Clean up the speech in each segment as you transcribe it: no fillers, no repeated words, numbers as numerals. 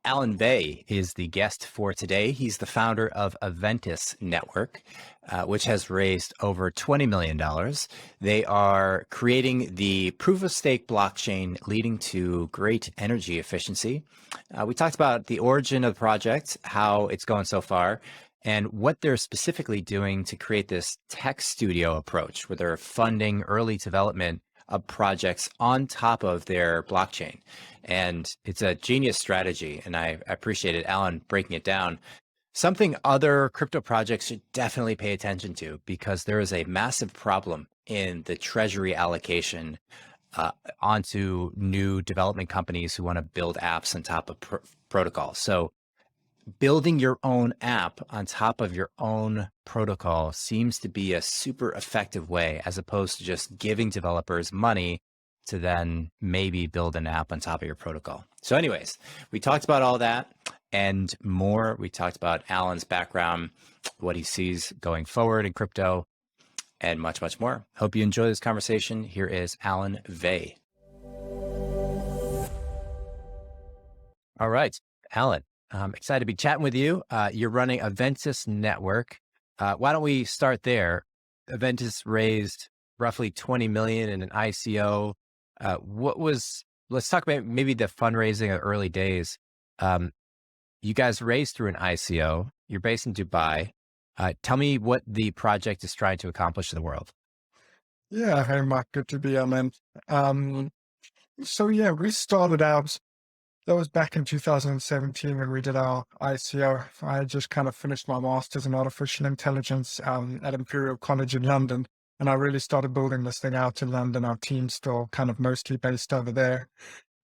Alan Vey is the guest for today. He's the founder of Aventus Network, which has raised over $20 million. They are creating the proof of stake blockchain leading to great energy efficiency. We talked about the origin of the project, how it's going so far, and what they're specifically doing to create this tech studio approach where they're funding early development of projects on top of their blockchain. And it's a genius strategy, and I appreciated Alan breaking it down. Something other crypto projects should definitely pay attention to, because there is a massive problem in the Treasury allocation onto new development companies who want to build apps on top of protocols. So building your own app on top of your own protocol seems to be a super effective way, as opposed to just giving developers money to then maybe build an app on top of your protocol. So anyways, we talked about all that and more. We talked about Alan's background, what he sees going forward in crypto, and much, much more. Hope you enjoy this conversation. Here is Alan Vey. All right, Alan, I'm excited to be chatting with you. You're running Aventus Network. Why don't we start there? Aventus raised roughly 20 million in an ICO. Let's talk about maybe the fundraising of early days. You guys raised through an ICO. You're based in Dubai. Tell me what the project is trying to accomplish in the world. Yeah, hey Mark, good to be on, man. So yeah, we started out, that was back in 2017 when we did our ICO. I had just kind of finished my master's in artificial intelligence at Imperial College in London. And I really started building this thing out in London. Our team's still kind of mostly based over there.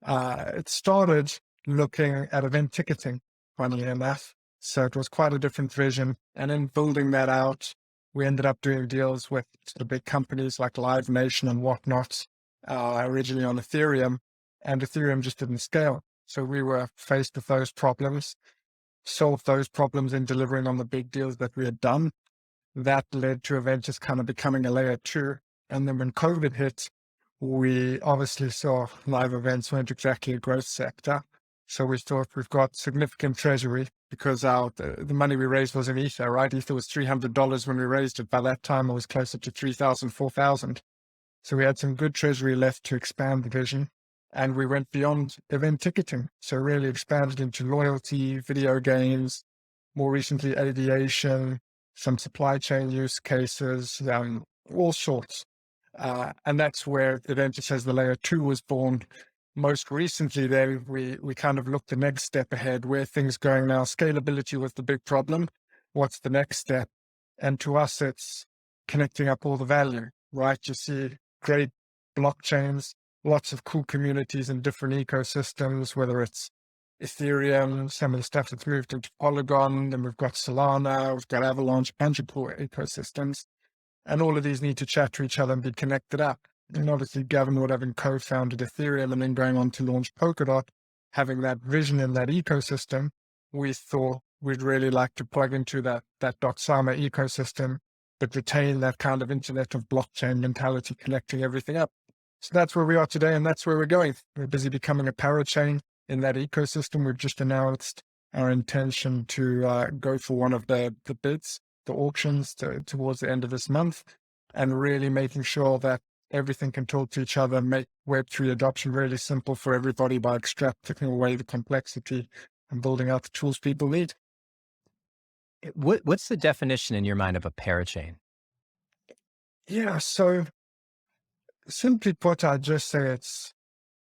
It started looking at event ticketing, funnily enough. So it was quite a different vision. And in building that out, we ended up doing deals with the big companies like Live Nation and whatnot, originally on Ethereum, and Ethereum just didn't scale. So we were faced with those problems, solved those problems in delivering on the big deals that we had done. That led to Aventus kind of becoming a layer 2. And then when COVID hit, we obviously saw live events weren't exactly a growth sector. So we thought we've got significant treasury because the money we raised was in Ether, right? Ether was $300 when we raised it. By that time, it was closer to 3,000, 4,000. So we had some good treasury left to expand the vision. And we went beyond event ticketing. So really expanded into loyalty, video games, more recently aviation, some supply chain use cases, all sorts. And that's where Aventus as the layer 2 was born. Most recently, then we kind of looked the next step ahead, where things going now. Scalability was the big problem. What's the next step? And to us, it's connecting up all the value, right? You see great blockchains, lots of cool communities in different ecosystems, whether it's Ethereum, some of the stuff that's moved into Polygon, then we've got Solana, we've got Avalanche, a bunch of cool ecosystems. And all of these need to chat to each other and be connected up. And obviously Gavin would having co-founded Ethereum and then going on to launch Polkadot, having that vision in that ecosystem, we thought we'd really like to plug into that Dotsama ecosystem, but retain that kind of Internet of blockchain mentality, connecting everything up. So that's where we are today, and that's where we're going. We're busy becoming a parachain in that ecosystem. We've just announced our intention to go for one of the bids, the auctions towards the end of this month, and really making sure that everything can talk to each other, make Web3 adoption really simple for everybody by extracting away the complexity and building out the tools people need. What's the definition in your mind of a parachain? Yeah, so simply put, I'd just say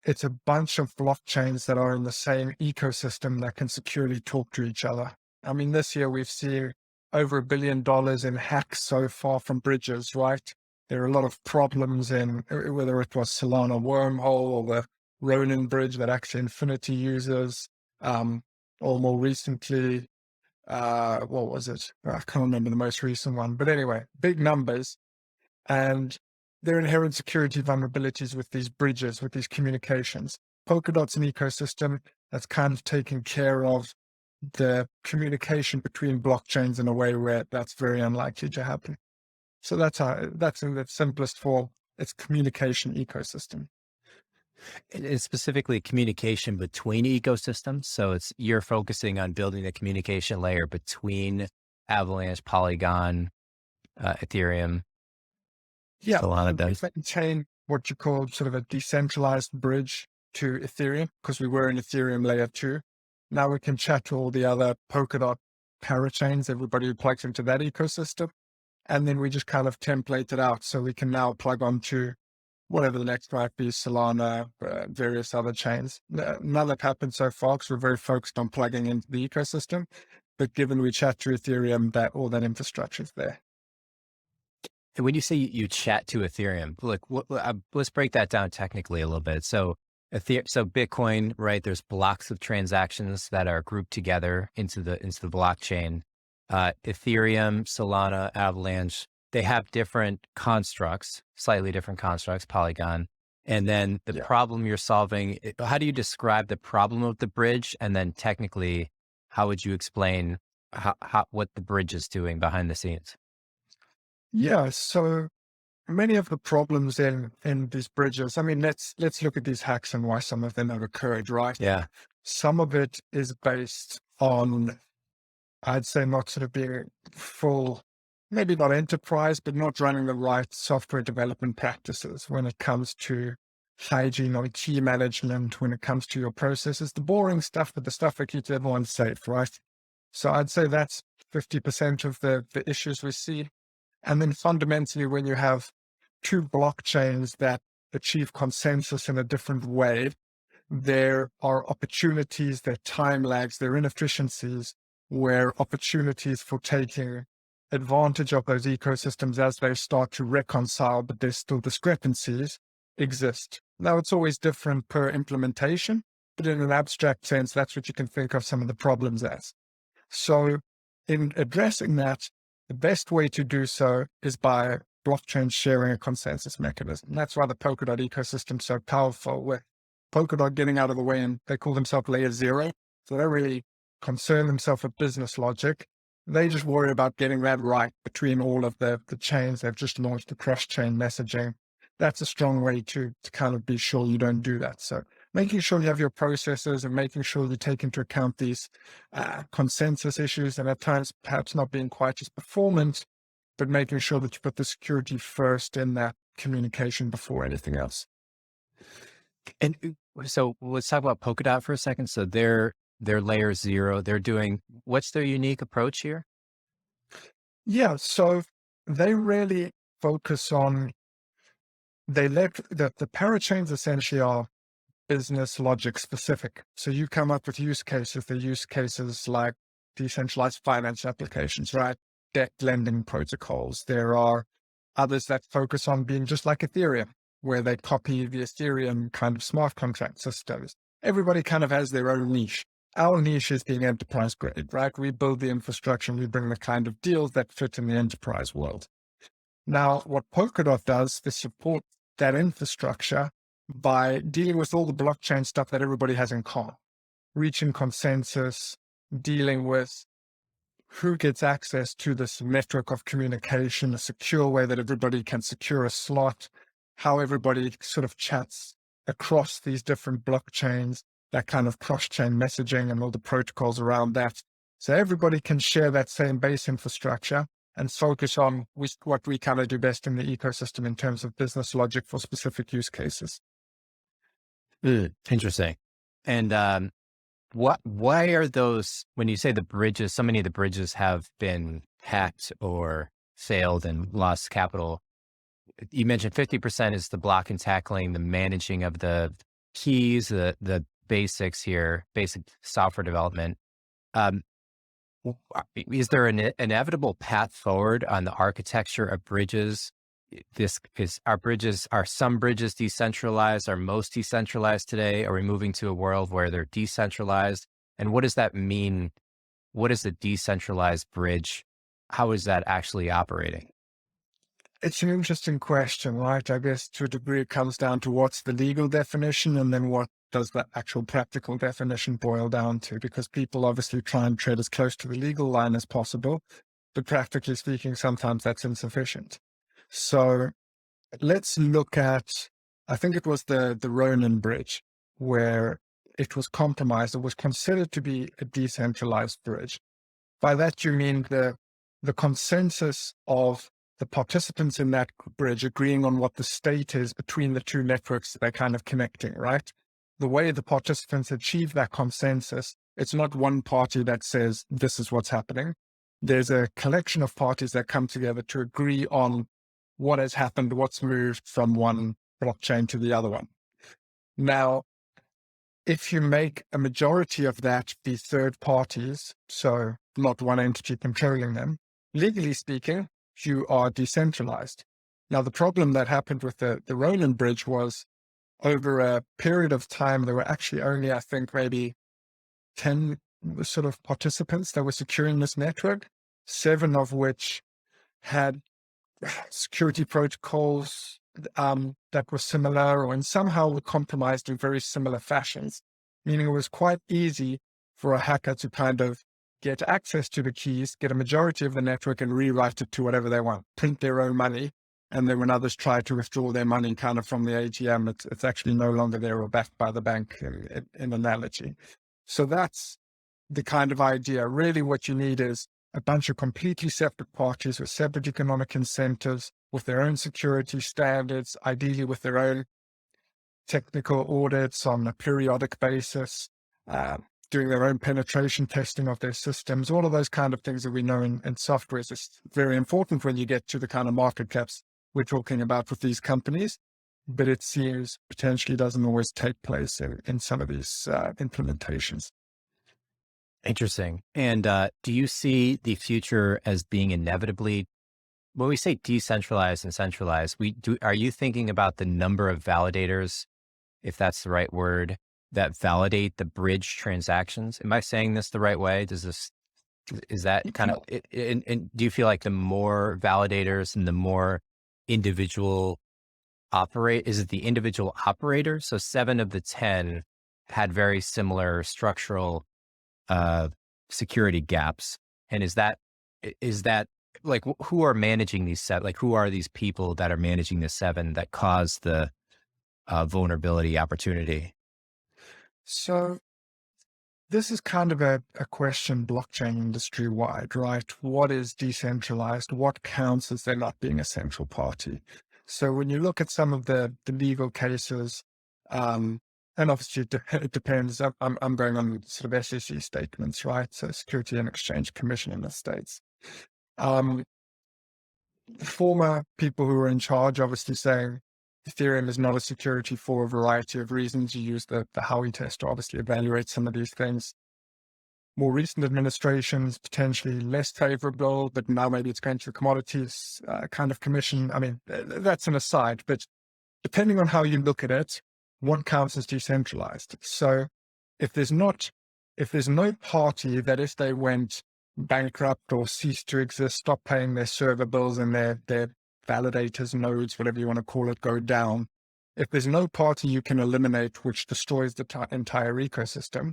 it's a bunch of blockchains that are in the same ecosystem that can securely talk to each other. I mean, this year we've seen over $1 billion in hacks so far from bridges, right? There are a lot of problems in whether it was Solana wormhole or the Ronin bridge that Axie Infinity uses, or more recently, what was it? I can't remember the most recent one, but anyway, big numbers. And there are inherent security vulnerabilities with these bridges, with these communications. Polkadot's an ecosystem that's kind of taking care of the communication between blockchains in a way where that's very unlikely to happen. So that's in the simplest form, it's communication ecosystem. It's specifically communication between ecosystems. So you're focusing on building a communication layer between Avalanche, Polygon, Ethereum, Yeah, Solana so we does. maintain what you call sort of a decentralized bridge to Ethereum because we were in Ethereum layer 2. Now we can chat to all the other Polkadot parachains, everybody who plugs into that ecosystem. And then we just kind of template it out. So we can now plug onto whatever the next might be, Solana, various other chains. None have happened so far because we're very focused on plugging into the ecosystem. But given we chat to Ethereum, that all that infrastructure is there. And when you say you chat to Ethereum, look, let's break that down technically a little bit. So Bitcoin, right? There's blocks of transactions that are grouped together into the blockchain. Ethereum, Solana, Avalanche, they have different constructs, slightly different constructs, Polygon. And then the problem you're solving, how do you describe the problem of the bridge? And then technically, how would you explain what the bridge is doing behind the scenes? Yeah, so many of the problems in these bridges, I mean, let's look at these hacks and why some of them have occurred, right? Yeah. Some of it is based on, I'd say, not sort of being full, maybe not enterprise, but not running the right software development practices when it comes to hygiene or key management, when it comes to your processes, the boring stuff, but the stuff that keeps everyone safe, right? So I'd say that's 50% of the issues we see. And then fundamentally, when you have two blockchains that achieve consensus in a different way, there are opportunities, there are time lags, there are inefficiencies where opportunities for taking advantage of those ecosystems as they start to reconcile, but there's still discrepancies exist. Now, it's always different per implementation, but in an abstract sense, that's what you can think of some of the problems as. So in addressing that, the best way to do so is by blockchain sharing a consensus mechanism. That's why the Polkadot ecosystem is so powerful, with Polkadot getting out of the way, and they call themselves layer 0. So they don't really concern themselves with business logic. They just worry about getting that right between all of the chains. They've just launched the cross-chain messaging. That's a strong way to kind of be sure you don't do that. So making sure you have your processes and making sure you take into account these consensus issues, and at times perhaps not being quite as performant, but making sure that you put the security first in that communication before anything else. And so let's talk about Polkadot for a second. So they're layer 0. They're doing, what's their unique approach here? Yeah, so they really focus on, they let the parachains essentially are business logic specific. So you come up with use cases, the use cases like decentralized finance applications, right? Debt lending protocols. There are others that focus on being just like Ethereum, where they copy the Ethereum kind of smart contract systems. Everybody kind of has their own niche. Our niche is being enterprise grade, right? We build the infrastructure and we bring the kind of deals that fit in the enterprise world. Now, what Polkadot does is support that infrastructure by dealing with all the blockchain stuff that everybody has in common, reaching consensus, dealing with who gets access to this network of communication, a secure way that everybody can secure a slot, how everybody sort of chats across these different blockchains, that kind of cross-chain messaging and all the protocols around that. So everybody can share that same base infrastructure and focus on what we kind of do best in the ecosystem in terms of business logic for specific use cases. Interesting. And why are those, when you say the bridges, so many of the bridges have been hacked or failed and lost capital? You mentioned 50% is the block and tackling, the managing of the keys, the basics here, basic software development. Is there an inevitable path forward on the architecture of bridges? Are some bridges decentralized? Are most decentralized today? Are we moving to a world where they're decentralized? And what does that mean? What is a decentralized bridge? How is that actually operating? It's an interesting question, right? I guess to a degree it comes down to what's the legal definition and then what does the actual practical definition boil down to? Because people obviously try and tread as close to the legal line as possible, but practically speaking, sometimes that's insufficient. So let's look at I think it was the Ronin Bridge, where it was compromised. It was considered to be a decentralized bridge. By that, you mean the consensus of the participants in that bridge agreeing on what the state is between the two networks they're kind of connecting, right? The way the participants achieve that consensus, it's not one party that says, this is what's happening. There's a collection of parties that come together to agree on what has happened, what's moved from one blockchain to the other one. Now, if you make a majority of that be third parties, so not one entity controlling them, legally speaking, you are decentralized. Now, the problem that happened with the Ronin Bridge was over a period of time, there were actually only, I think, maybe 10 sort of participants that were securing this network, 7 of which had security protocols that were similar or and somehow were compromised in very similar fashions, meaning it was quite easy for a hacker to kind of get access to the keys, get a majority of the network and rewrite it to whatever they want, print their own money. And then when others try to withdraw their money kind of from the ATM, it's actually no longer there or backed by the bank in analogy. So that's the kind of idea. Really what you need is a bunch of completely separate parties with separate economic incentives, with their own security standards, ideally with their own technical audits on a periodic basis, doing their own penetration testing of their systems, all of those kind of things that we know in software is just very important when you get to the kind of market caps we're talking about with these companies. But it seems potentially doesn't always take place in some of these implementations. Interesting. And do you see the future as being inevitably, when we say decentralized and centralized, are you thinking about the number of validators, if that's the right word, that validate the bridge transactions? Am I saying this the right way? Is that kind of, and do you feel like the more validators and the more individual is it the individual operators? So 7 of the 10 had very similar structural security gaps. And is that like, who are managing these 7? Like, who are these people that are managing the 7 that cause the vulnerability opportunity? So this is kind of a question blockchain industry wide, right? What is decentralized? What counts as there not being a central party? So when you look at some of the legal cases, and obviously it depends. I'm going on sort of SEC statements, right? So Security and Exchange Commission in the States. Former people who were in charge obviously saying Ethereum is not a security for a variety of reasons. You use the Howey test to obviously evaluate some of these things. More recent administrations, potentially less favorable, but now maybe it's going to the commodities kind of commission. I mean, that's an aside, but depending on how you look at it, what counts as decentralized? So if there's no party that if they went bankrupt or ceased to exist, stop paying their server bills and their validators, nodes, whatever you want to call it, go down. If there's no party you can eliminate, which destroys the entire ecosystem,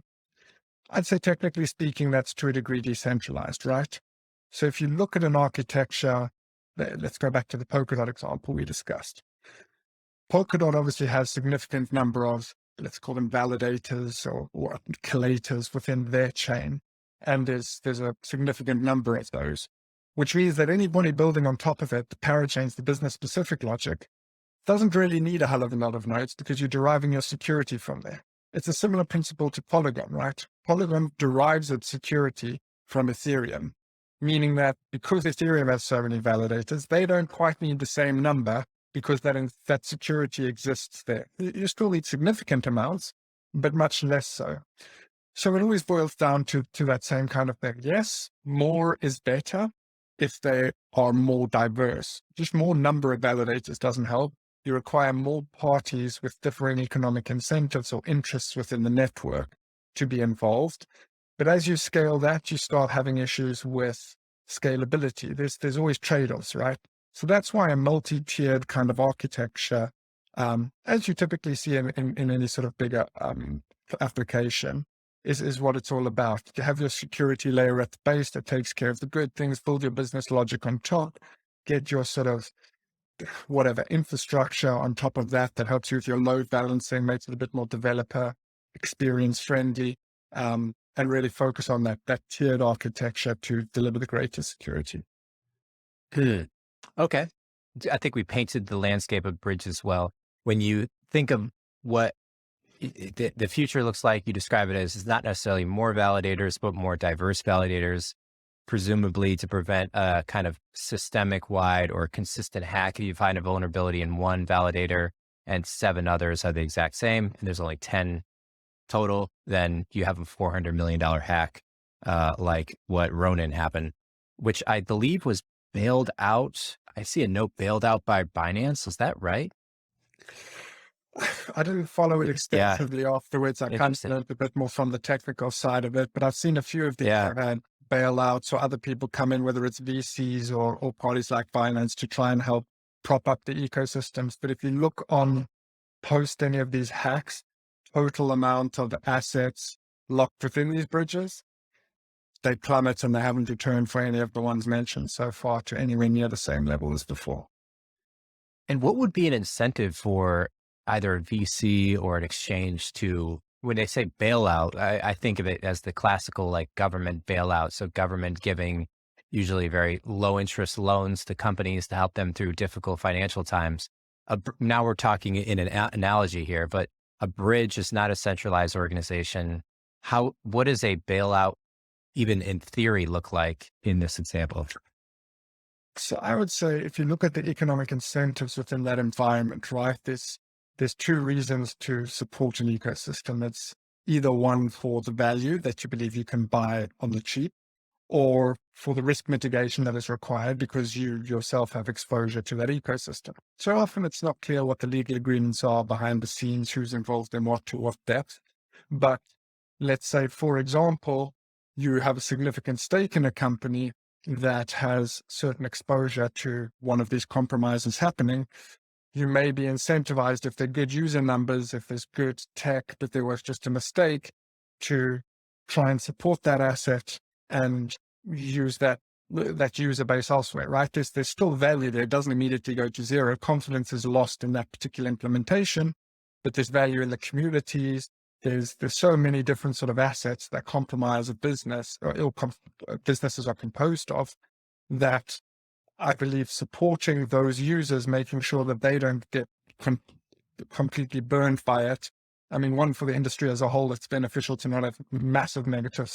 I'd say technically speaking, that's to a degree decentralized, right? So if you look at an architecture, let's go back to the Polkadot example we discussed. Polkadot obviously has significant number of, let's call them validators or collators within their chain. And there's a significant number of those, which means that anybody building on top of it, the parachains, the business specific logic, doesn't really need a hell of a lot of nodes because you're deriving your security from there. It's a similar principle to Polygon, right? Polygon derives its security from Ethereum, meaning that because Ethereum has so many validators, they don't quite need the same number because that security exists there. You still need significant amounts, but much less so. So it always boils down to that same kind of thing. Yes, more is better if they are more diverse. Just more number of validators doesn't help. You require more parties with differing economic incentives or interests within the network to be involved. But as you scale that, you start having issues with scalability. There's always trade-offs, right? So that's why a multi-tiered kind of architecture, as you typically see in any sort of bigger application, is what it's all about. You have your security layer at the base that takes care of the good things, build your business logic on top, get your sort of whatever infrastructure on top of that that helps you with your load balancing, makes it a bit more developer experience friendly, and really focus on that tiered architecture to deliver the greatest security. Good. Okay. I think we painted the landscape of bridges well. When you think of what the future looks like, you describe it as it's not necessarily more validators, but more diverse validators, presumably to prevent a kind of systemic wide or consistent hack. If you find a vulnerability in one validator and 7 others are the exact same, and there's only 10 total, then you have a $400 million hack, like what Ronin happened, which I believe was bailed out. I see a note bailed out by Binance. Is that right? I didn't follow it Yeah. extensively afterwards. I kind of Interesting. learned a bit more from the technical side of it, but I've seen a few of these Yeah. have had bailouts or other people come in, whether it's VCs or parties like Binance, to try and help prop up the ecosystems. But if you look on post any of these hacks, total amount of assets locked within these bridges, they plummet and they haven't returned for any of the ones mentioned so far to anywhere near the same level as before. And what would be an incentive for either a VC or an exchange to, when they say bailout, I think of it as the classical like government bailout. So government giving usually very low interest loans to companies to help them through difficult financial times. Now we're talking in an analogy here, but a bridge is not a centralized organization. What does a bailout even in theory look like in this example? So I would say if you look at the economic incentives within that environment, right, there's 2 reasons to support an ecosystem. It's either one for the value that you believe you can buy on the cheap, or for the risk mitigation that is required because you yourself have exposure to that ecosystem. So often it's not clear what the legal agreements are behind the scenes, who's involved in what to what depth. But let's say, for example, you have a significant stake in a company that has certain exposure to one of these compromises happening. You may be incentivized, if they're good user numbers, if there's good tech, but there was just a mistake, to try and support that asset and use that user base elsewhere, right? There's still value there. It doesn't immediately go to zero. Confidence is lost in that particular implementation, but there's value in the communities. There's so many different sort of assets that compromise a business or businesses are composed of, that I believe supporting those users, making sure that they don't get completely burned by it. I mean, one, for the industry as a whole, it's beneficial to not have massive negative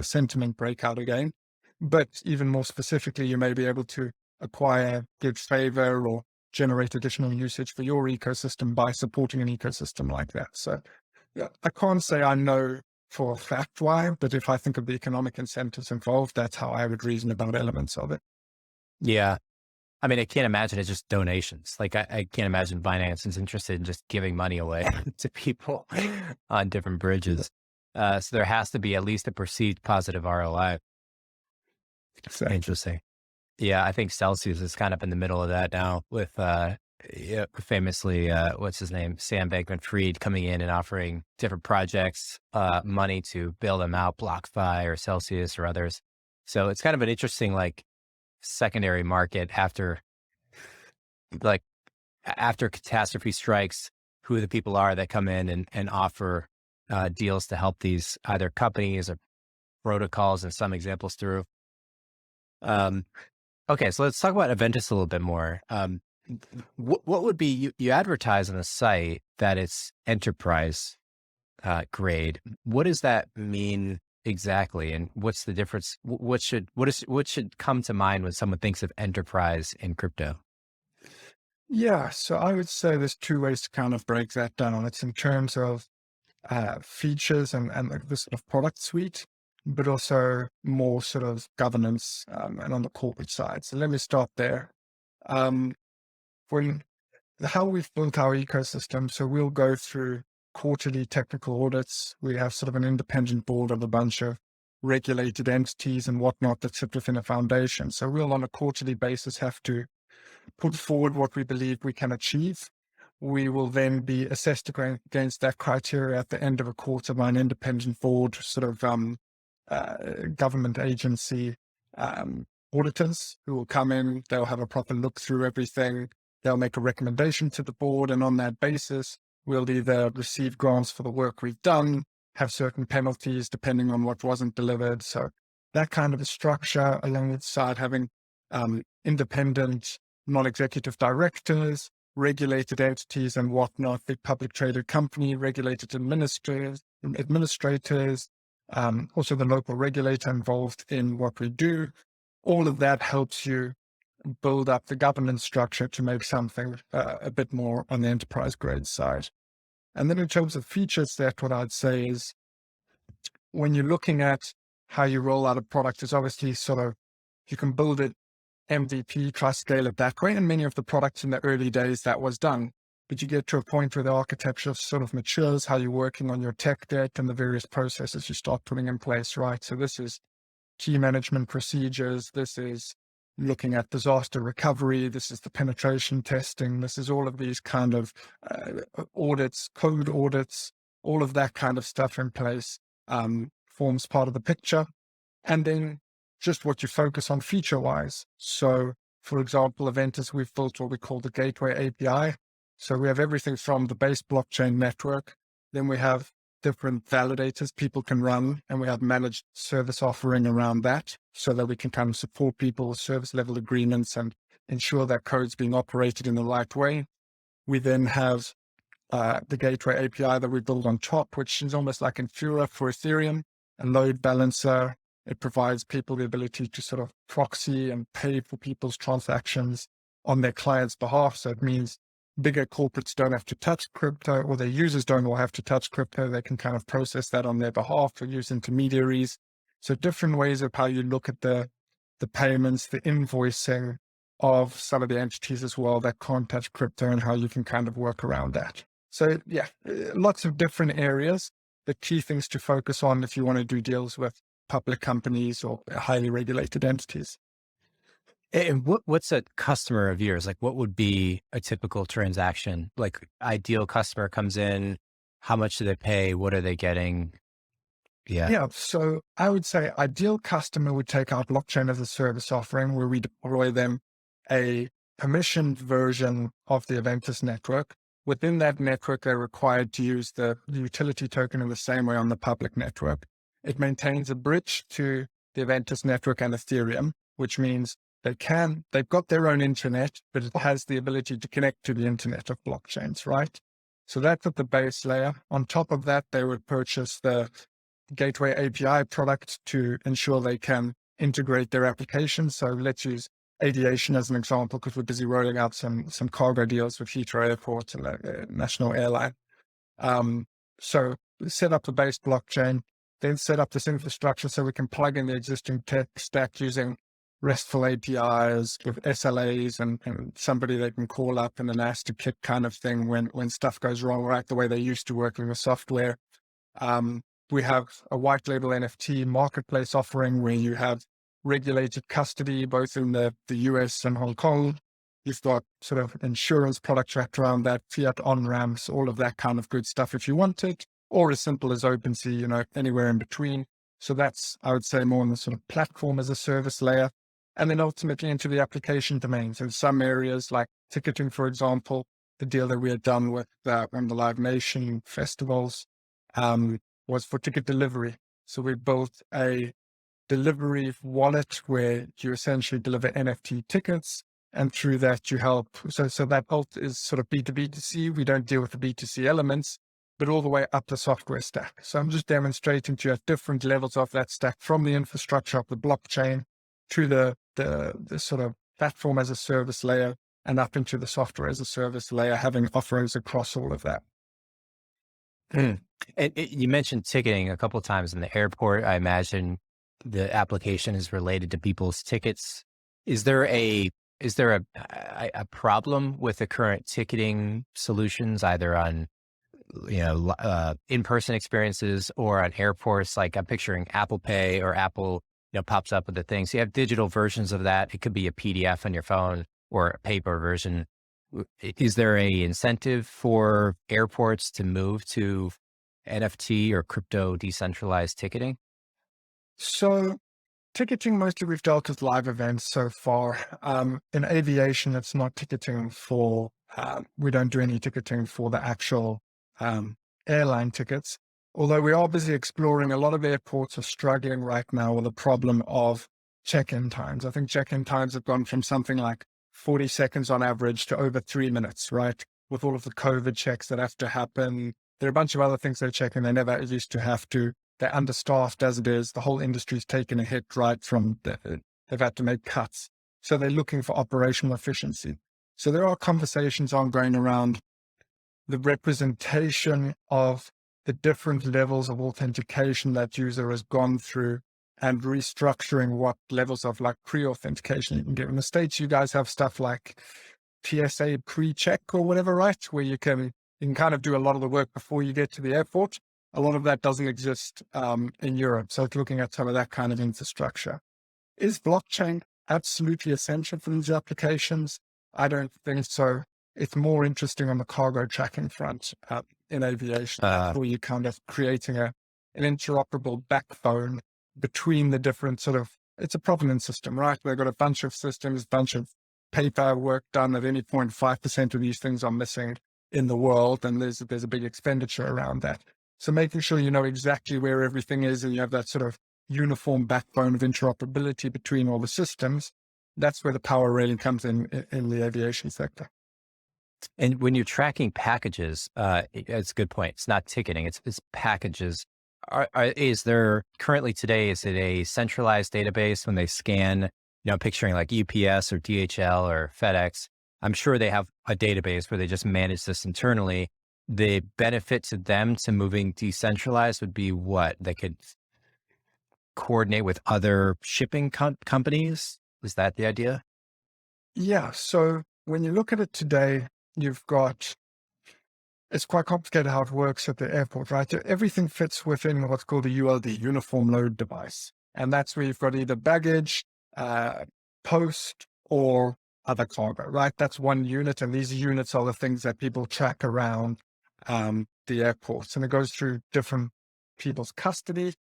sentiment breakout again. But even more specifically, you may be able to acquire good favor or generate additional usage for your ecosystem by supporting an ecosystem like that. So yeah, I can't say I know for a fact why, but if I think of the economic incentives involved, that's how I would reason about elements of it. Yeah. I mean, I can't imagine it's just donations. Like I can't imagine Binance is interested in just giving money away to people on different bridges. So there has to be at least a perceived positive ROI. So, Interesting. Yeah, I think Celsius is kind of in the middle of that now with famously, what's his name? Sam Bankman-Fried coming in and offering different projects money to bail them out, BlockFi or Celsius or others. So it's kind of an interesting like secondary market after catastrophe strikes, who the people are that come in and offer deals to help these either companies or protocols and some examples through. Okay, so let's talk about Aventus a little bit more. What would be, you advertise on the site that it's enterprise grade. What does that mean exactly? And what's the difference? What should come to mind when someone thinks of enterprise in crypto? yeah, so I would say there's 2 ways to kind of break that down. It's in terms of features and the sort of product suite, but also more sort of governance and on the corporate side. So let me start there. Um, when how we've built our ecosystem, so we'll go through quarterly technical audits. We have sort of an independent board of a bunch of regulated entities and whatnot that sit within a foundation. So we'll on a quarterly basis have to put forward what we believe we can achieve. We will then be assessed against that criteria at the end of a quarter by an independent board, sort of government agency, auditors who will come in, they'll have a proper look through everything. They'll make a recommendation to the board. And on that basis, we'll either receive grants for the work we've done, have certain penalties depending on what wasn't delivered. So that kind of a structure, alongside having independent non-executive directors, regulated entities and whatnot, big public traded company, regulated administrators, also the local regulator involved in what we do. All of that helps you build up the governance structure to make something a bit more on the enterprise grade side. And then in terms of feature set, what I'd say is when you're looking at how you roll out a product, is obviously sort of, you can build it MVP, try scale it that way. And many of the products in the early days that was done, but you get to a point where the architecture sort of matures, how you're working on your tech debt and the various processes you start putting in place, right? So this is key management procedures. This is looking at disaster recovery. This is the penetration testing. This is all of these kind of audits, code audits, all of that kind of stuff in place forms part of the picture. And then just what you focus on feature-wise. So, for example, Aventus, we've built what we call the Gateway API. So we have everything from the base blockchain network. Then we have different validators people can run, and we have managed service offering around that so that we can kind of support people with service level agreements and ensure that code's being operated in the right way. We then have the Gateway API that we build on top, which is almost like Infura for Ethereum, a load balancer. It provides people the ability to sort of proxy and pay for people's transactions on their client's behalf. So it means bigger corporates don't have to touch crypto, or their users don't all have to touch crypto. They can kind of process that on their behalf or use intermediaries. So different ways of how you look at the payments, the invoicing of some of the entities as well that can't touch crypto, and how you can kind of work around that. So yeah, lots of different areas. The key things to focus on if you want to do deals with public companies or highly regulated entities. And what's a customer of yours? Like, what would be a typical transaction? Like, ideal customer comes in, how much do they pay? What are they getting? Yeah. So I would say ideal customer would take our blockchain as a service offering, where we deploy them a permissioned version of the Aventus network. Within that network, they're required to use the utility token in the same way on the public network. It maintains a bridge to the Aventus network and Ethereum, which means they've got their own internet, but it has the ability to connect to the internet of blockchains, right? So that's at the base layer. On top of that, they would purchase the Gateway API product to ensure they can integrate their applications. So let's use aviation as an example, because we're busy rolling out some cargo deals with Heathrow Airport and a national airline. So set up the base blockchain, then set up this infrastructure so we can plug in the existing tech stack using RESTful APIs with SLAs and somebody they can call up and an ask to kick kind of thing when stuff goes wrong, right? The way they used to working with software. We have a white label NFT marketplace offering where you have regulated custody, both in the US and Hong Kong. You've got sort of insurance products wrapped around that, fiat on-ramps, all of that kind of good stuff if you want it, or as simple as OpenSea, anywhere in between. So that's, I would say, more on the sort of platform as a service layer. And then ultimately into the application domains. In some areas like ticketing, for example, the deal that we had done with one of the Live Nation festivals was for ticket delivery. So we built a delivery wallet where you essentially deliver NFT tickets, and through that you help. So that alt is sort of B2B2C. We don't deal with the B2C elements, but all the way up the software stack. So I'm just demonstrating to you at different levels of that stack, from the infrastructure of the blockchain to the sort of platform as a service layer and up into the software as a service layer, having offerings across all of that. And you mentioned ticketing a couple of times in the airport. I imagine the application is related to people's tickets. Is there a problem with the current ticketing solutions, either on in-person experiences or on airports? Like, I'm picturing Apple Pay, or Apple pops up with the thing. So you have digital versions of that. It could be a PDF on your phone or a paper version. Is there a incentive for airports to move to NFT or crypto decentralized ticketing? So ticketing, mostly we've dealt with live events so far. In aviation, it's not ticketing for, we don't do any ticketing for the actual airline tickets. Although we are busy exploring, a lot of airports are struggling right now with the problem of check-in times. I think check-in times have gone from something like 40 seconds on average to over 3 minutes, right? With all of the COVID checks that have to happen. There are a bunch of other things they're checking they never used to have to. They're understaffed as it is. The whole industry's taken a hit right from they've had to make cuts. So they're looking for operational efficiency. So there are conversations ongoing around the representation of the different levels of authentication that user has gone through and restructuring what levels of like pre-authentication you can give. In the States, you guys have stuff like TSA pre-check or whatever, right? Where you can kind of do a lot of the work before you get to the airport. A lot of that doesn't exist in Europe. So it's looking at some of that kind of infrastructure. Is blockchain absolutely essential for these applications? I don't think so. It's more interesting on the cargo tracking front in aviation, where you're kind of creating an interoperable backbone between the different it's a provenance system, right? They've got a bunch of systems, bunch of paperwork done. At any point, 5% of these things are missing in the world, and there's a big expenditure around that. So making sure you know exactly where everything is and you have that sort of uniform backbone of interoperability between all the systems, that's where the power really comes in the aviation sector. And when you're tracking packages, it's a good point. It's not ticketing, it's packages. Is there currently today, is it a centralized database when they scan, picturing like UPS or DHL or FedEx? I'm sure they have a database where they just manage this internally. The benefit to them to moving decentralized would be what? They could coordinate with other shipping companies? Is that the idea? Yeah. So when you look at it today, it's quite complicated how it works at the airport, right? Everything fits within what's called a ULD, Uniform Load Device. And that's where you've got either baggage, post, or other cargo, right? That's one unit. And these units are the things that people track around the airports. And it goes through different people's custody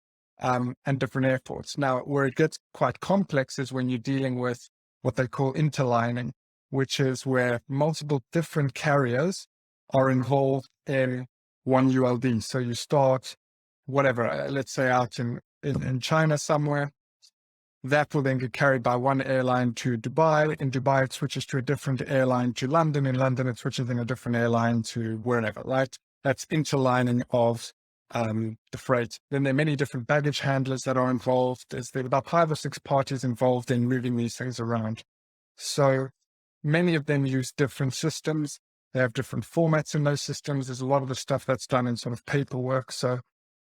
and different airports. Now, where it gets quite complex is when you're dealing with what they call interlining, which is where multiple different carriers are involved in one ULD. So you start whatever, let's say out in China somewhere, that will then get carried by one airline to Dubai. In Dubai, it switches to a different airline to London. In London, it switches in a different airline to wherever, right? That's interlining of the freight. Then there are many different baggage handlers that are involved. There are about 5 or 6 parties involved in moving these things around. So many of them use different systems. They have different formats in those systems. There's a lot of the stuff that's done in sort of paperwork. So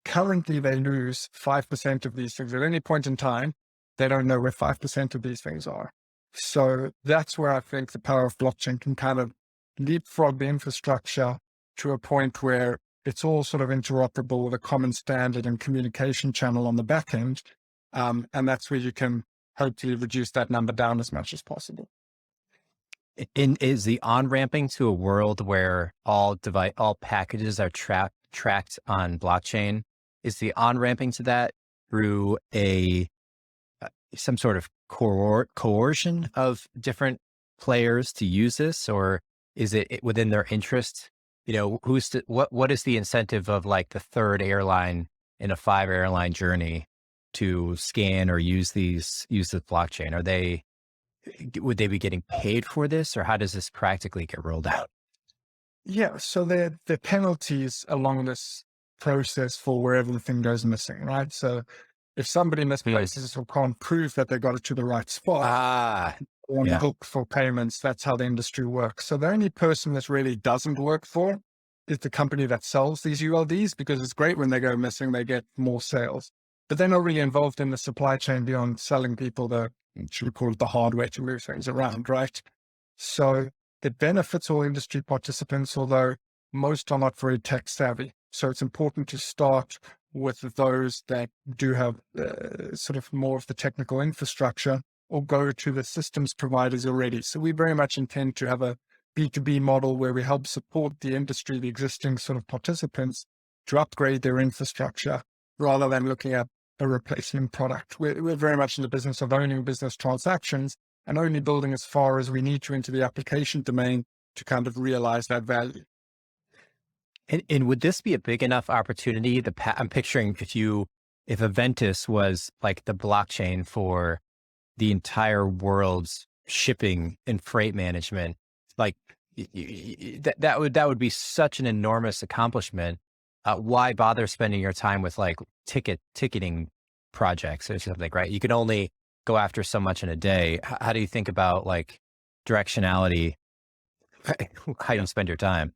currently they lose 5% of these things. At any point in time, they don't know where 5% of these things are. So that's where I think the power of blockchain can kind of leapfrog the infrastructure to a point where it's all sort of interoperable with a common standard and communication channel on the back end. And that's where you can hopefully reduce that number down as much as possible. Is the on-ramping to a world where all packages are tracked on blockchain, is the on-ramping to that through some sort of coercion of different players to use this, or is it within their interest? What is the incentive of like the third airline in a 5-airline journey to scan or use this blockchain? Would they be getting paid for this, or how does this practically get rolled out? Yeah, so the penalties along this process for wherever the thing goes missing, right? So if somebody misplaces or can't prove that they got it to the right spot, on the hook for payments, that's how the industry works. So the only person this really doesn't work for is the company that sells these ULDs, because it's great when they go missing, they get more sales. But they're not really involved in the supply chain beyond selling people should we call it the hardware to move things around, right? So it benefits all industry participants, although most are not very tech savvy. So it's important to start with those that do have sort of more of the technical infrastructure, or go to the systems providers already. So we very much intend to have a B2B model where we help support the industry, the existing sort of participants, to upgrade their infrastructure, rather than looking at a replacement product. We're very much in the business of owning business transactions and only building as far as we need to into the application domain to kind of realize that value. And would this be a big enough opportunity? I'm picturing if Aventus was like the blockchain for the entire world's shipping and freight management, like that would be such an enormous accomplishment. Why bother spending your time with like ticketing projects or something, right? You can only go after so much in a day. How do you think about like directionality? How you spend your time?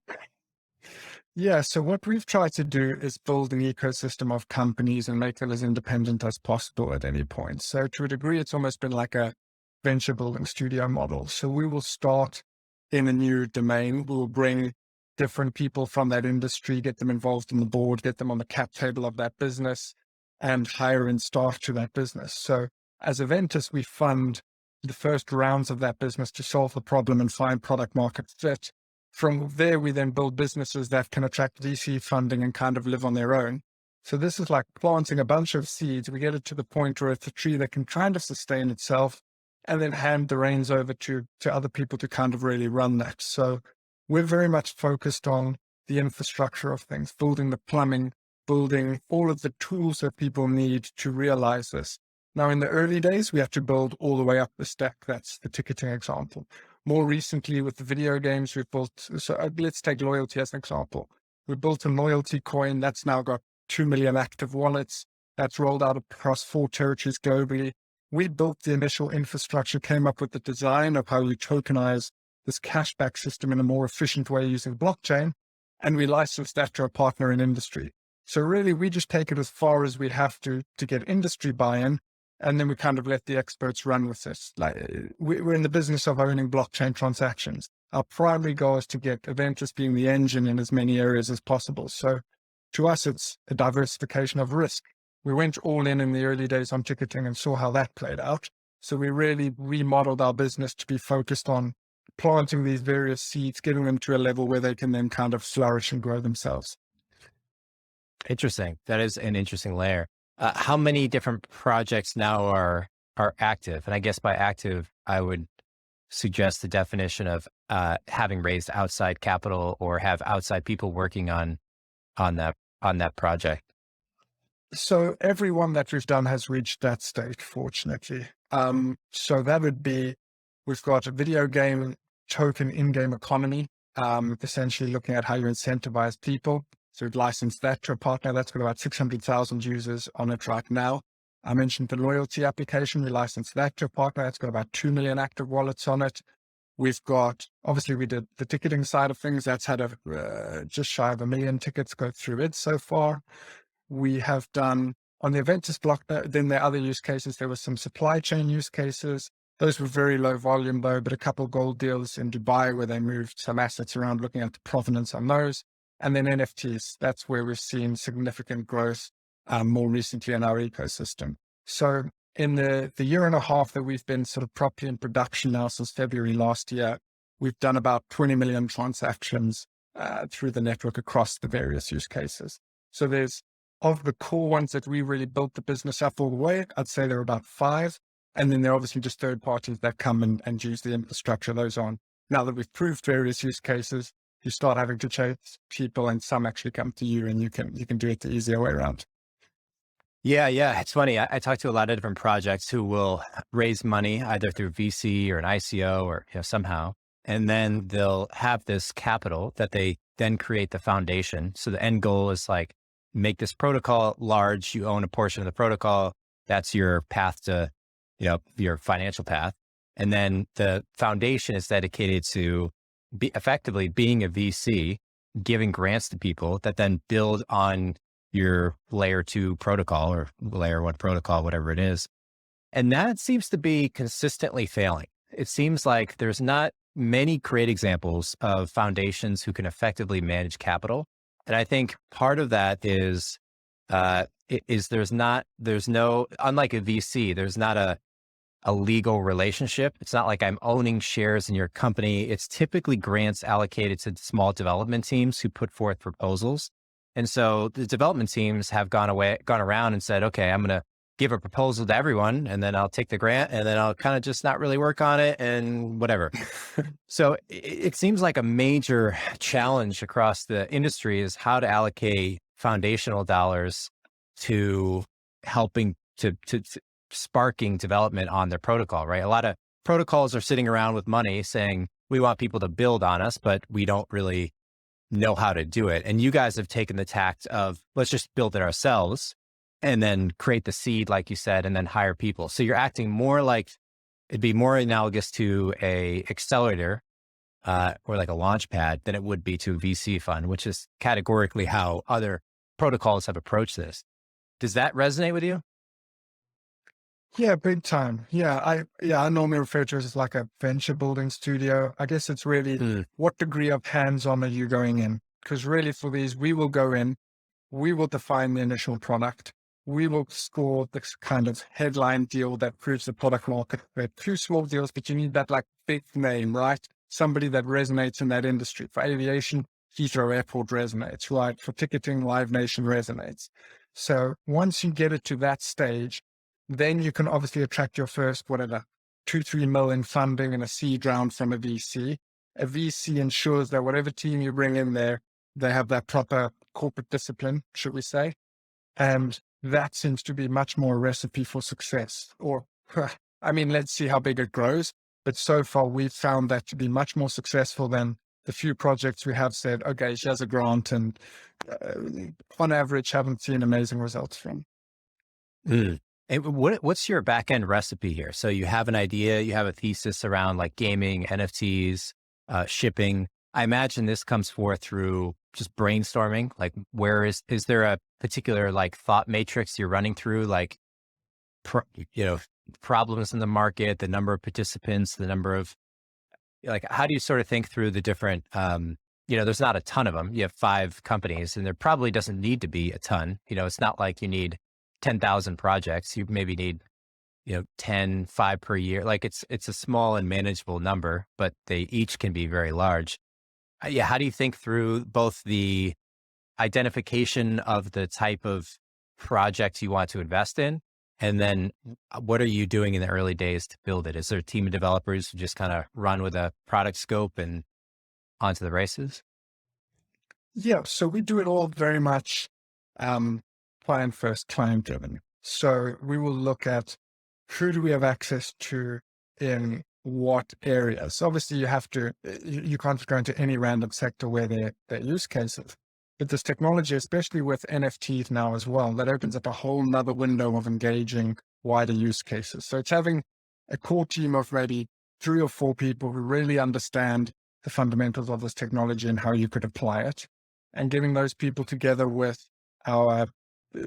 Yeah, so what we've tried to do is build an ecosystem of companies and make them as independent as possible at any point. So to a degree, it's almost been like a venture building studio model. So we will start in a new domain. We'll bring different people from that industry, get them involved in the board, get them on the cap table of that business, and hire in staff to that business. So as Aventus, we fund the first rounds of that business to solve the problem and find product market fit. From there, we then build businesses that can attract VC funding and kind of live on their own. So this is like planting a bunch of seeds. We get it to the point where it's a tree that can kind of sustain itself and then hand the reins over to other people to kind of really run that. So we're very much focused on the infrastructure of things, building the plumbing, building all of the tools that people need to realize this. Now, in the early days, we have to build all the way up the stack. That's the ticketing example. More recently, with the video games, we've built, so let's take loyalty as an example. We built a loyalty coin that's now got 2 million active wallets. That's rolled out across 4 territories globally. We built the initial infrastructure, came up with the design of how we tokenize this cashback system in a more efficient way using blockchain, and we licensed that to a partner in industry. So really, we just take it as far as we have to get industry buy-in, and then we kind of let the experts run with this. Like we're in the business of owning blockchain transactions. Our primary goal is to get Aventus being the engine in as many areas as possible. So to us, it's a diversification of risk. We went all in the early days on ticketing and saw how that played out. So we really remodeled our business to be focused on planting these various seeds, getting them to a level where they can then kind of flourish and grow themselves. Interesting. That is an interesting layer. How many different projects now are active? And I guess by active, I would suggest the definition of having raised outside capital or have outside people working on that project. So everyone that we've done has reached that state, fortunately. So that would be, we've got a video game token in-game economy, essentially looking at how you incentivize people. So we've licensed that to a partner that's got about 600,000 users on it right now. I mentioned the loyalty application. We licensed that to a partner that's got about 2 million active wallets on it. We've got, obviously we did the ticketing side of things. That's had just shy of 1 million tickets go through it so far. We have done on the Aventus block, then there are other use cases. There were some supply chain use cases. Those were very low volume though, but a couple of gold deals in Dubai where they moved some assets around, looking at the provenance on those. And then NFTs, that's where we've seen significant growth more recently in our ecosystem. So in the year and a half that we've been sort of properly in production now since February last year, we've done about 20 million transactions through the network across the various use cases. So there's, of the core ones that we really built the business up all the way, I'd say there are about 5. And then there are obviously just third parties that come and use the infrastructure those on. Now that we've proved various use cases, you start having to chase people and some actually come to you and you can do it the easier way around. Yeah. It's funny. I talk to a lot of different projects who will raise money either through VC or an ICO or somehow, and then they'll have this capital that they then create the foundation. So the end goal is like, make this protocol large. You own a portion of the protocol. That's your path to, your financial path. And then the foundation is dedicated to effectively being a VC, giving grants to people that then build on your layer 2 protocol or layer 1 protocol, whatever it is. And that seems to be consistently failing. It seems like there's not many great examples of foundations who can effectively manage capital. And I think part of that is there's no, unlike a VC, there's not a legal relationship. It's not like I'm owning shares in your company. It's typically grants allocated to small development teams who put forth proposals. And so the development teams have gone around and said, okay, I'm going to give a proposal to everyone, and then I'll take the grant, and then I'll kind of just not really work on it and whatever. So it seems like a major challenge across the industry is how to allocate foundational dollars to helping to sparking development on their protocol, right? A lot of protocols are sitting around with money saying, we want people to build on us, but we don't really know how to do it. And you guys have taken the tact of, let's just build it ourselves and then create the seed, like you said, and then hire people. So you're acting more like, it'd be more analogous to a accelerator or like a launch pad than it would be to a VC fund, which is categorically how other protocols have approached this. Does that resonate with you? Yeah, big time. I normally refer to it as like a venture building studio. I guess it's really what degree of hands-on are you going in? Because really for these, we will go in, we will define the initial product. We will score this kind of headline deal that proves the product market. They're two small deals, but you need that like big name, right? Somebody that resonates in that industry. For aviation, Heathrow Airport resonates, right? For ticketing, Live Nation resonates. So once you get it to that stage, then you can obviously attract your first, 2-3 million funding in a seed round from a VC. A VC ensures that whatever team you bring in there, they have that proper corporate discipline, should we say. And that seems to be much more a recipe for success. Or, I mean, let's see how big it grows. But so far, we've found that to be much more successful than the few projects we have said, okay, she has a grant and on average haven't seen amazing results from. And what's your back end recipe here? So you have an idea, you have a thesis around like gaming, NFTs, shipping. I imagine this comes forth through just brainstorming. Like, is there a particular like thought matrix you're running through, like, problems in the market, the number of participants, the number of, like, how do you sort of think through the different, there's not a ton of them. You have 5 companies and there probably doesn't need to be a ton. It's not like you need 10,000 projects. You maybe need, 10, 5 per year. Like it's a small and manageable number, but they each can be very large. How do you think through both the identification of the type of projects you want to invest in, and then what are you doing in the early days to build it? Is there a team of developers who just kind of run with a product scope and onto the races? Yeah, so we do it all very much client first, client driven. So we will look at who do we have access to in what areas. Obviously, you can't just go into any random sector where there are use cases. But this technology, especially with NFTs now as well, that opens up a whole nother window of engaging wider use cases. So it's having a core team of maybe 3 or 4 people who really understand the fundamentals of this technology and how you could apply it, and getting those people together with our,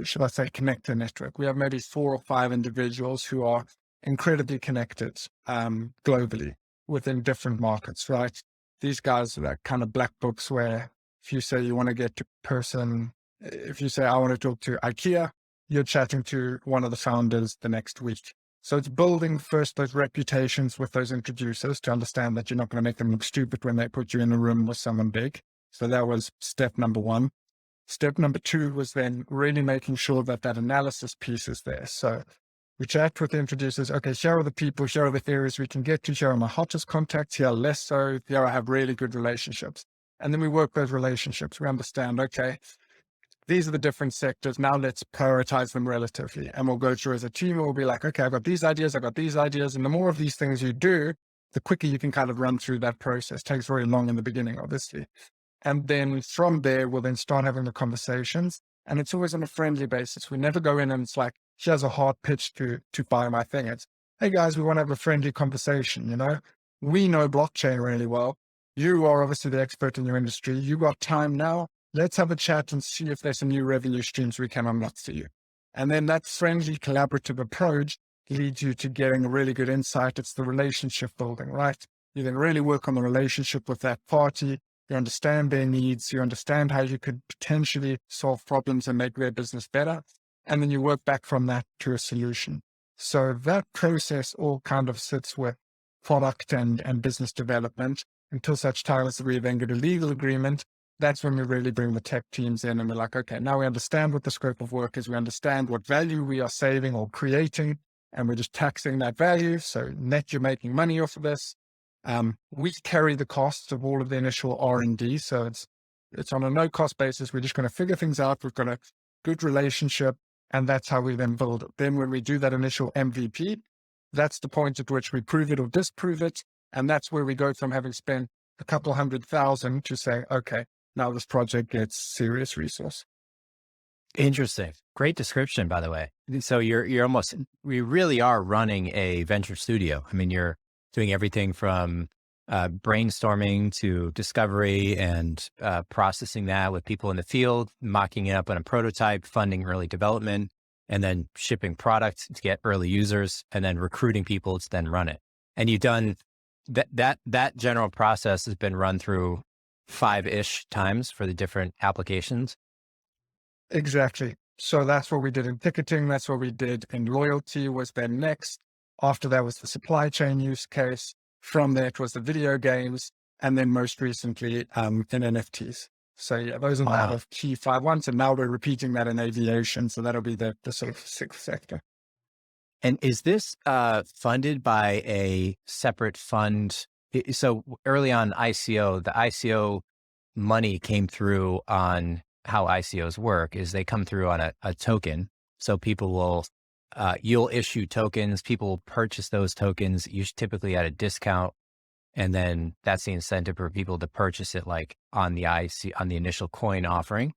should I say, connector network. We have maybe 4 or 5 individuals who are incredibly connected globally within different markets, right? These guys are kind of black books where if you say you want to get to if you say, I want to talk to IKEA, you're chatting to one of the founders the next week. So it's building first those reputations with those introducers to understand that you're not going to make them look stupid when they put you in a room with someone big. So that was step number 1. Step number 2 was then really making sure that analysis piece is there. So we chat with the introducers. Okay, here are the people, here are the areas we can get to, here are my hottest contacts, here less so, here I have really good relationships. And then we work those relationships. We understand, okay, these are the different sectors. Now let's prioritize them relatively. And we'll go through as a team and we'll be like, okay, I've got these ideas, I've got these ideas. And the more of these things you do, the quicker you can kind of run through that process. It takes very long in the beginning, obviously. And then from there, we'll then start having the conversations. And it's always on a friendly basis. We never go in and it's like, here's a hard pitch to buy my thing. It's, hey guys, we want to have a friendly conversation. We know blockchain really well. You are obviously the expert in your industry. You got time now. Let's have a chat and see if there's some new revenue streams we can unlock for you. And then that friendly collaborative approach leads you to getting a really good insight. It's the relationship building, right? You then really work on the relationship with that party. You understand their needs. You understand how you could potentially solve problems and make their business better. And then you work back from that to a solution. So that process all kind of sits with product and business development until such time as we then get a legal agreement. that's when we really bring the tech teams in and we're like, okay, now we understand what the scope of work is. We understand what value we are saving or creating, and we're just taxing that value. So net, you're making money off of this. We carry the costs of all of the initial R&D. So it's on a no cost basis. We're just going to figure things out. We've got a good relationship, and that's how we then build it. Then when we do that initial MVP, that's the point at which we prove it or disprove it. And that's where we go from having spent a couple $100,000 to say, okay, now this project gets serious resource. Interesting. Great description, by the way. So we really are running a venture studio. I mean, you're doing everything from brainstorming to discovery and processing that with people in the field, mocking it up on a prototype, funding early development, and then shipping product to get early users, and then recruiting people to then run it. And you've done that general process has been run through 5-ish times for the different applications. Exactly. So that's what we did in ticketing. That's what we did in loyalty was then next. After that was the supply chain use case. From there, it was the video games. And then most recently in NFTs. So yeah, those are Wow. the key 5 ones. And now we're repeating that in aviation. So that'll be the sort of 6th sector. And is this funded by a separate fund? So early on ICO, the ICO money came through on how ICOs work is they come through on a token. So people will, you'll issue tokens, people will purchase those tokens, typically at a discount. And then that's the incentive for people to purchase it like on the initial coin offering.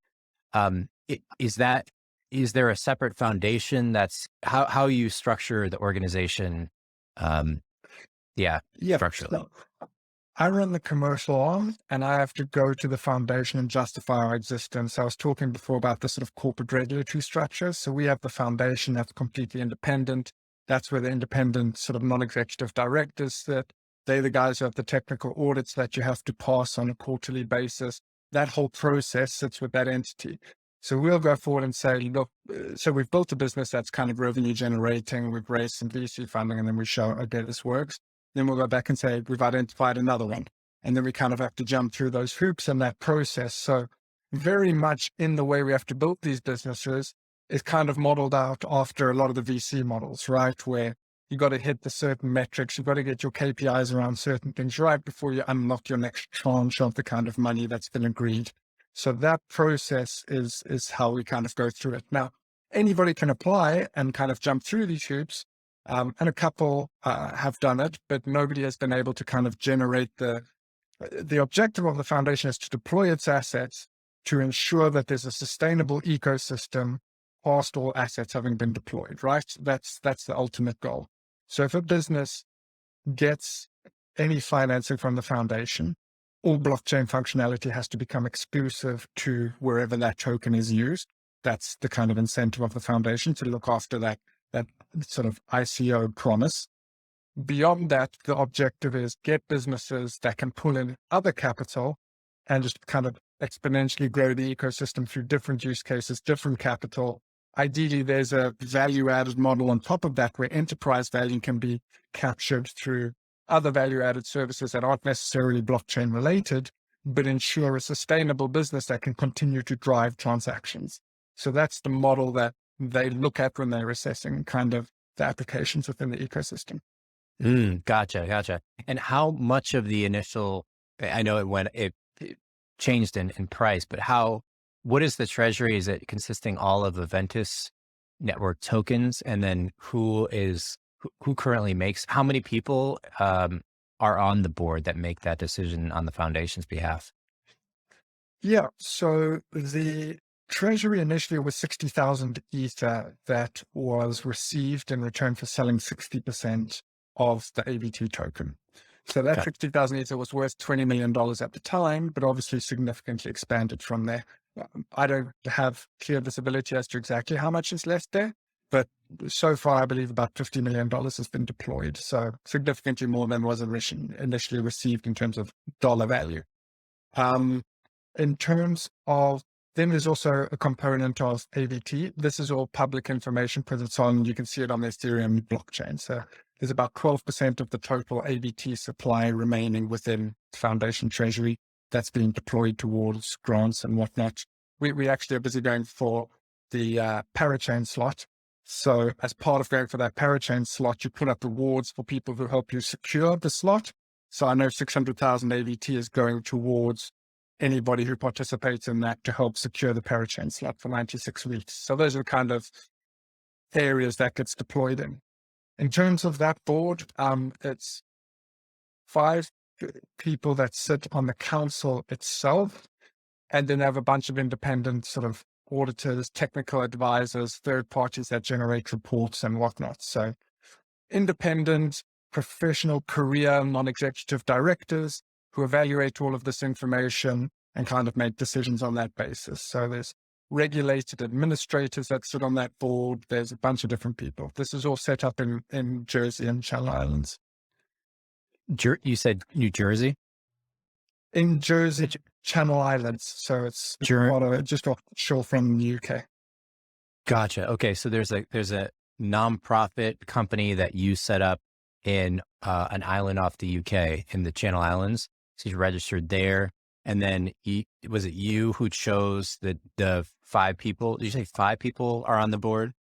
Is there a separate foundation that's how you structure the organization? Structurally. So I run the commercial arm and I have to go to the foundation and justify our existence. I was talking before about the sort of corporate regulatory structure. So we have the foundation that's completely independent. That's where the independent sort of non-executive directors sit. They're the guys who have the technical audits that you have to pass on a quarterly basis. That whole process sits with that entity. So we'll go forward and say, look, so we've built a business that's kind of revenue generating. We've raised some VC funding and then we show, okay, this works. Then we'll go back and say, we've identified another one. And then we kind of have to jump through those hoops and that process. So very much in the way we have to build these businesses is kind of modeled out after a lot of the VC models, right? Where you got to hit the certain metrics. You've got to get your KPIs around certain things right before you unlock your next tranche of the kind of money that's been agreed. So that process is how we kind of go through it. Now, anybody can apply and kind of jump through these hoops. And a couple have done it, but nobody has been able to kind of generate the objective of the foundation is to deploy its assets to ensure that there's a sustainable ecosystem past all assets having been deployed, right? That's the ultimate goal. So if a business gets any financing from the foundation, all blockchain functionality has to become exclusive to wherever that token is used. That's the kind of incentive of the foundation to look after that sort of ICO promise. Beyond that, the objective is get businesses that can pull in other capital and just kind of exponentially grow the ecosystem through different use cases, different capital. Ideally, there's a value-added model on top of that where enterprise value can be captured through other value-added services that aren't necessarily blockchain related, but ensure a sustainable business that can continue to drive transactions. So that's the model that they look at when they're assessing kind of the applications within the ecosystem. Gotcha. And how much of the initial, I know it changed in price, but what is the treasury? Is it consisting all of Aventus Network tokens? And then who currently makes, how many people are on the board that make that decision on the foundation's behalf? Yeah. So the treasury initially was 60,000 Ether that was received in return for selling 60% of the AVT token. So that 60,000 Ether was worth $20 million at the time, but obviously significantly expanded from there. I don't have clear visibility as to exactly how much is left there, but so far I believe about $50 million has been deployed. So significantly more than was initially received in terms of dollar value. In terms of, then there's also a component of AVT. This is all public information because you can see it on the Ethereum blockchain. So there's about 12% of the total AVT supply remaining within Foundation Treasury. that's being deployed towards grants and whatnot. We actually are busy going for the Parachain slot. So as part of going for that Parachain slot, you put up rewards for people who help you secure the slot. So I know 600,000 AVT is going towards anybody who participates in that to help secure the Parachain slot for 96 weeks. So those are the kind of areas that gets deployed in. In terms of that board, it's 5 people that sit on the council itself, and then have a bunch of independent sort of auditors, technical advisors, third parties that generate reports and whatnot. So independent, professional, career, non-executive directors who evaluate all of this information and kind of make decisions on that basis. So there's regulated administrators that sit on that board. There's a bunch of different people. This is all set up in Jersey and Channel Islands. You said New Jersey? In Jersey, Channel Islands. So it's just offshore from the UK. Gotcha. Okay. So there's a nonprofit company that you set up in an island off the UK in the Channel Islands. So you registered there. And then was it you who chose the 5 people? Did you say 5 people are on the board?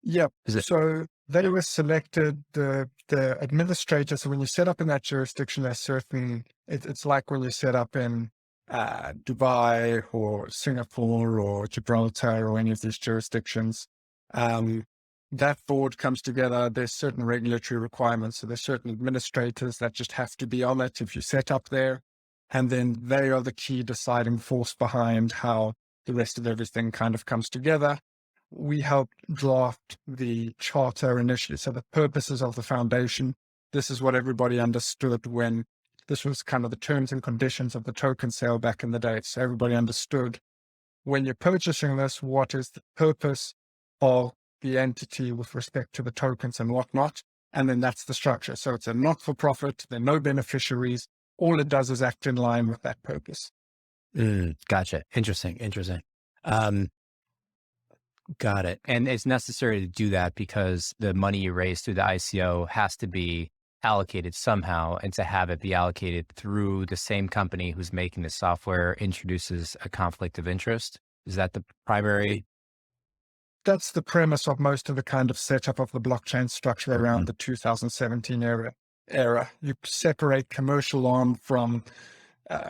Yep. So they were selected, the administrator. So when you set up in that jurisdiction, there's certain, it's like when you set up in Dubai or Singapore or Gibraltar or any of these jurisdictions. That board comes together. There's certain regulatory requirements. So there's certain administrators that just have to be on it if you set up there. And then they are the key deciding force behind how the rest of everything kind of comes together. We helped draft the charter initially. So the purposes of the foundation, this is what everybody understood when this was kind of the terms and conditions of the token sale back in the day. So everybody understood when you're purchasing this, what is the purpose of the entity with respect to the tokens and whatnot. And then that's the structure. So it's a not-for-profit. There are no beneficiaries. All it does is act in line with that purpose. Gotcha. Interesting. Got it. And it's necessary to do that because the money you raise through the ICO has to be allocated somehow, and to have it be allocated through the same company who's making the software introduces a conflict of interest. Is that the primary? That's the premise of most of the kind of setup of the blockchain structure around the 2017 era. You separate commercial arm from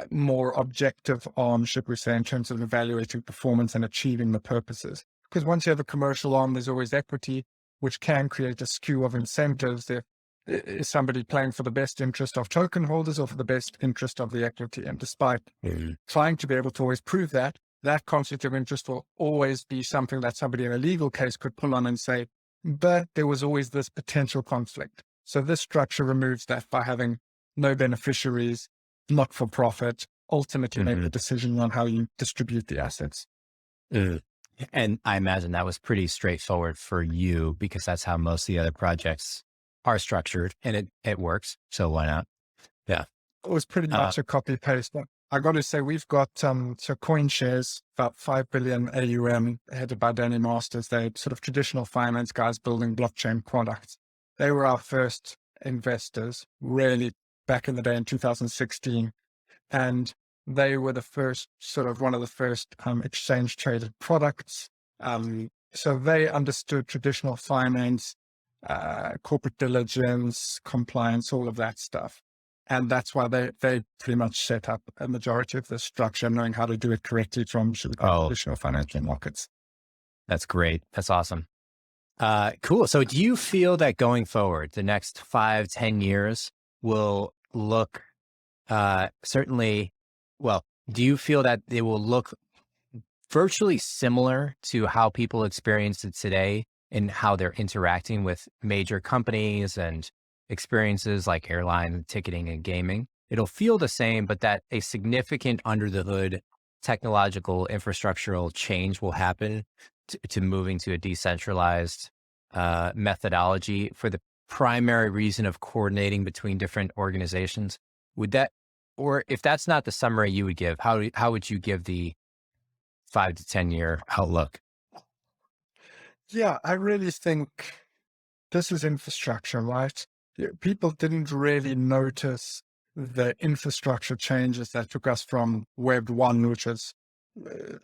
more objective arm, should we say, in terms of evaluating performance and achieving the purposes. Because once you have a commercial arm, there's always equity, which can create a skew of incentives. There is somebody playing for the best interest of token holders or for the best interest of the equity. And despite trying to be able to always prove that, that conflict of interest will always be something that somebody in a legal case could pull on and say, but there was always this potential conflict. So this structure removes that by having no beneficiaries, not for profit, ultimately make the decision on how you distribute the assets. And I imagine that was pretty straightforward for you because that's how most of the other projects are structured, and it works. So why not? Yeah. It was pretty much a copy paste. But I got to say, we've got, so CoinShares, about 5 billion AUM, headed by Danny Masters. They're sort of traditional finance guys building blockchain products. They were our first investors, really back in the day in 2016. And they were the first, sort of one of the first exchange traded products. So they understood traditional finance, corporate diligence, compliance, all of that stuff. And that's why they pretty much set up a majority of the structure, knowing how to do it correctly from traditional financial markets. That's great. That's awesome. Cool. So do you feel that going forward, the next 5-10 years will look certainly, well, do you feel that they will look virtually similar to how people experience it today and how they're interacting with major companies and experiences like airline, ticketing, and gaming? It'll feel the same, but that a significant under the hood technological infrastructural change will happen to moving to a decentralized methodology for the primary reason of coordinating between different organizations. Would that, or if that's not the summary you would give, how would you give the 5 to 10 year outlook? Yeah, I really think this is infrastructure, right? People didn't really notice the infrastructure changes that took us from Web 1, which is,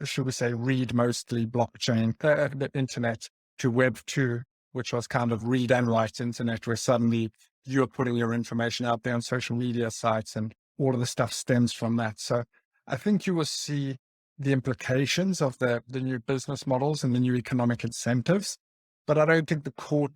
should we say, read mostly blockchain, the internet, to Web 2, which was kind of read and write internet, where suddenly you're putting your information out there on social media sites and all of the stuff stems from that. So I think you will see the implications of the new business models and the new economic incentives, but I don't think the core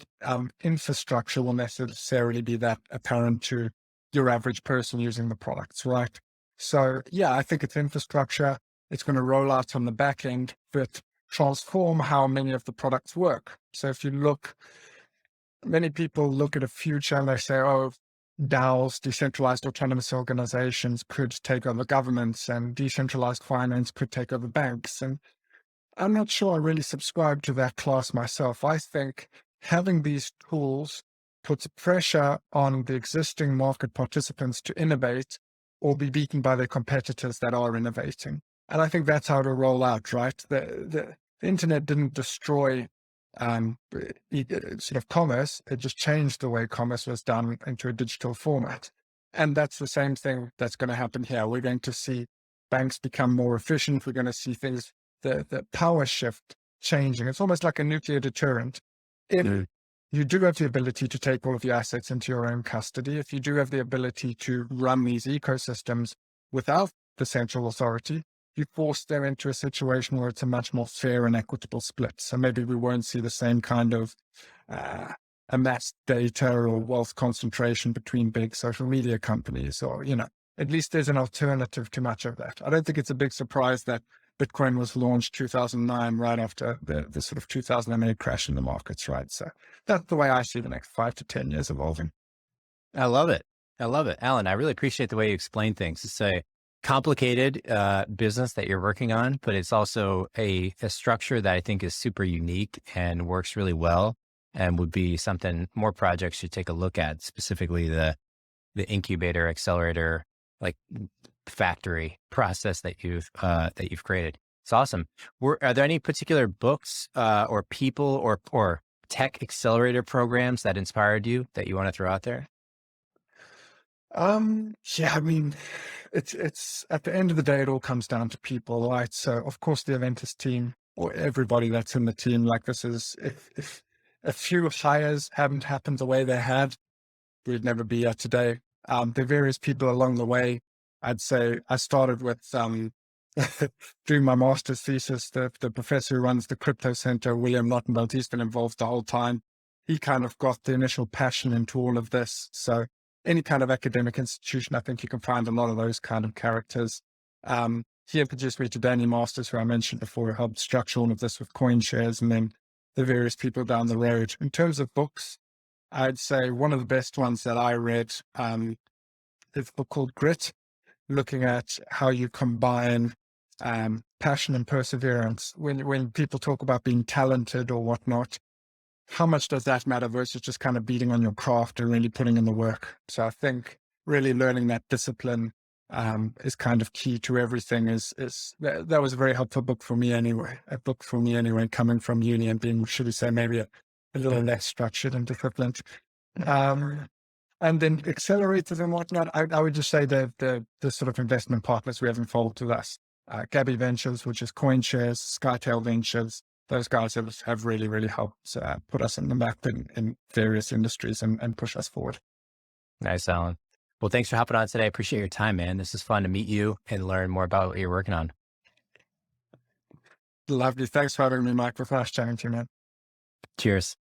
infrastructure will necessarily be that apparent to your average person using the products, right? So yeah, I think it's infrastructure. It's going to roll out on the back end, but transform how many of the products work. So if you look, many people look at a future and they say, oh, DAOs, decentralized autonomous organizations, could take over governments, and decentralized finance could take over banks. And I'm not sure I really subscribe to that class myself. I think having these tools puts pressure on the existing market participants to innovate or be beaten by their competitors that are innovating. And I think that's how to roll out, right? The internet didn't destroy sort of commerce. It just changed the way commerce was done into a digital format. And that's the same thing that's going to happen here. We're going to see banks become more efficient. We're going to see things, the power shift changing. It's almost like a nuclear deterrent. If you do have the ability to take all of your assets into your own custody, if you do have the ability to run these ecosystems without the central authority, you force them into a situation where it's a much more fair and equitable split. So maybe we won't see the same kind of amassed data or wealth concentration between big social media companies, or, at least there's an alternative to much of that. I don't think it's a big surprise that Bitcoin was launched 2009, right after the sort of 2008 crash in the markets, right? So that's the way I see the next 5 to 10 years evolving. I love it. I love it. Alan, I really appreciate the way you explain things. It's a complicated business that you're working on, but it's also a structure that I think is super unique and works really well, and would be something more projects should take a look at, specifically the incubator, accelerator, like factory process that you've created. It's awesome. Are there any particular books or people or tech accelerator programs that inspired you that you want to throw out there? Yeah, I mean, it's at the end of the day, it all comes down to people, right? So of course the Aventus team, or everybody that's in the team, like, this is, if a few hires hadn't happened the way they had, we'd never be here today. There are various people along the way. I'd say I started with doing my master's thesis. The professor who runs the crypto center, William Nottenbelt, he's been involved the whole time. He kind of got the initial passion into all of this. So any kind of academic institution, I think you can find a lot of those kind of characters. He introduced me to Danny Masters, who I mentioned before, who helped structure all of this with CoinShares, and then the various people down the road. In terms of books, I'd say one of the best ones that I read is a book called Grit, looking at how you combine passion and perseverance. When people talk about being talented or whatnot, how much does that matter versus just kind of beating on your craft and really putting in the work? So I think really learning that discipline is kind of key to everything. That was a very helpful book for me anyway. A book for me anyway, coming from uni and being, should we say, maybe a little less structured and disciplined. And then accelerators and whatnot, I would just say the sort of investment partners we have involved with us. Gabby Ventures, which is CoinShares, Skytail Ventures, those guys have really, really helped put us in the map in various industries and push us forward. Nice, Alan. Well, thanks for hopping on today. I appreciate your time, man. This is fun to meet you and learn more about what you're working on. Lovely. Thanks for having me, Mike. We're fast chatting to you, man. Cheers.